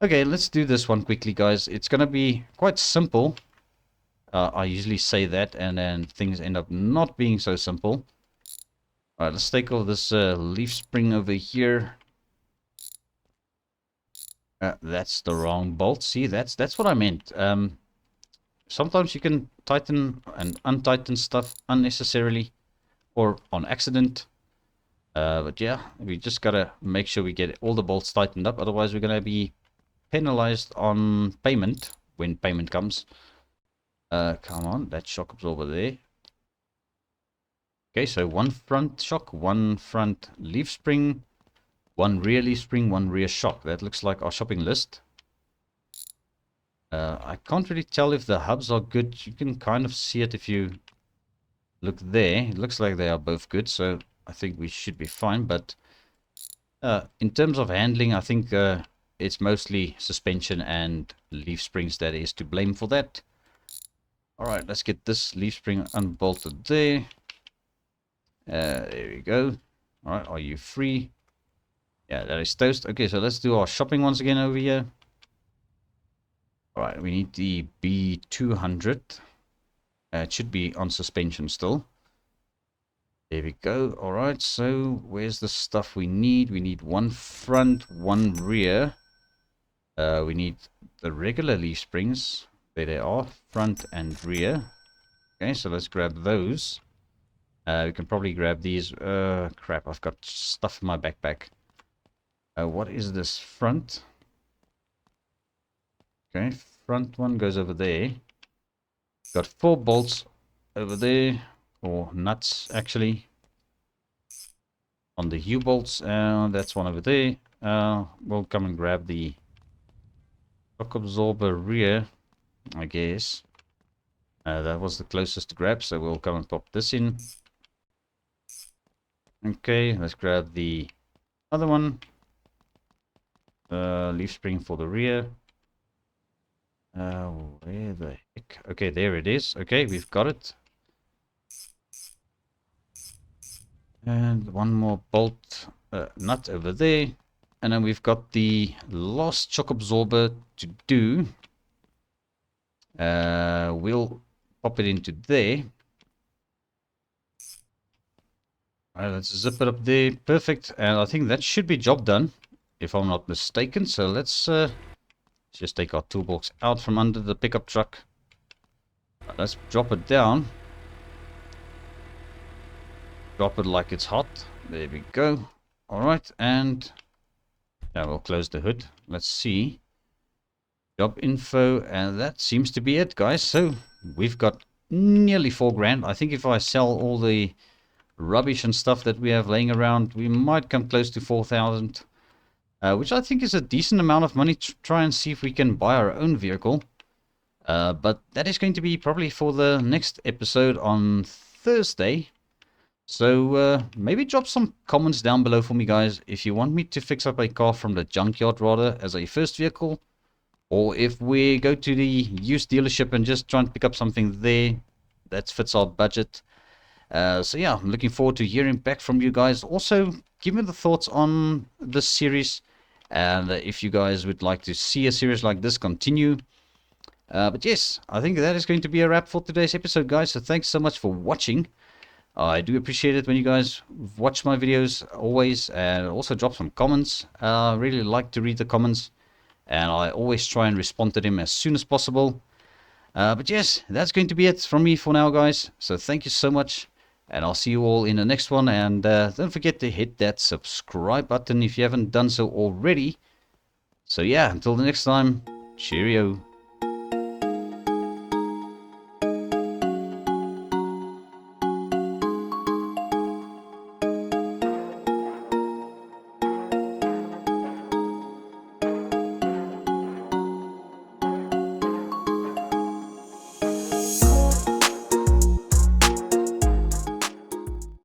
okay, let's do this one quickly, guys. It's gonna be quite simple. I usually say that, and then things end up not being so simple. All right, let's take off this leaf spring over here. That's the wrong bolt. See, that's what I meant. Sometimes you can tighten and untighten stuff unnecessarily or on accident. But yeah, we just gotta make sure we get all the bolts tightened up. Otherwise, we're gonna be penalized on payment when payment comes. Come on, that shock absorber there. Okay, so one front shock, one front leaf spring, one rear leaf spring, one rear shock. That looks like our shopping list. I can't really tell if the hubs are good. You can kind of see it if you look there. It looks like they are both good, so I think we should be fine. But in terms of handling, I think it's mostly suspension and leaf springs that is to blame for that. Alright, let's get this leaf spring unbolted there. There we go. Alright, are you free? Yeah, that is toast. Okay, so let's do our shopping once again over here. Alright, we need the B200. It should be on suspension still. There we go. Alright, so where's the stuff we need? We need one front, one rear. We need the regular leaf springs. There they are, front and rear. Okay, so let's grab those. We can probably grab these. Crap, I've got stuff in my backpack. What is this? Front. Okay, front one goes over there. Got 4 bolts over there, or nuts actually. On the U-bolts, that's one over there. We'll come and grab the shock absorber rear, I guess. That was the closest to grab, so we'll come and pop this in. Okay, let's grab the other one. Leaf spring for the rear. Where the heck? Okay, there it is. Okay, we've got it. And one more bolt nut over there. And then we've got the last shock absorber to do. We'll pop it into there. Alright, let's zip it up there. Perfect. And I think that should be job done, if I'm not mistaken. So let's just take our toolbox out from under the pickup truck. Let's drop it down. Drop it like it's hot. There we go. Alright, and now we'll close the hood. Let's see. Job info, and that seems to be it, guys. So we've got nearly 4 grand. I think if I sell all the rubbish and stuff that we have laying around, we might come close to 4,000. Which I think is a decent amount of money to try and see if we can buy our own vehicle. But that is going to be probably for the next episode on Thursday. So maybe drop some comments down below for me, guys, if you want me to fix up a car from the junkyard rather as a first vehicle. Or if we go to the used dealership and just try and pick up something there that fits our budget. So yeah, I'm looking forward to hearing back from you guys. Also, give me the thoughts on this series. And if you guys would like to see a series like this continue. But yes, I think that is going to be a wrap for today's episode, guys. So thanks so much for watching. I do appreciate it when you guys watch my videos always. And also drop some comments. I really like to read the comments. And I always try and respond to them as soon as possible. But yes, that's going to be it from me for now, guys. So thank you so much. And I'll see you all in the next one. And don't forget to hit that subscribe button if you haven't done so already. So yeah, until the next time, cheerio.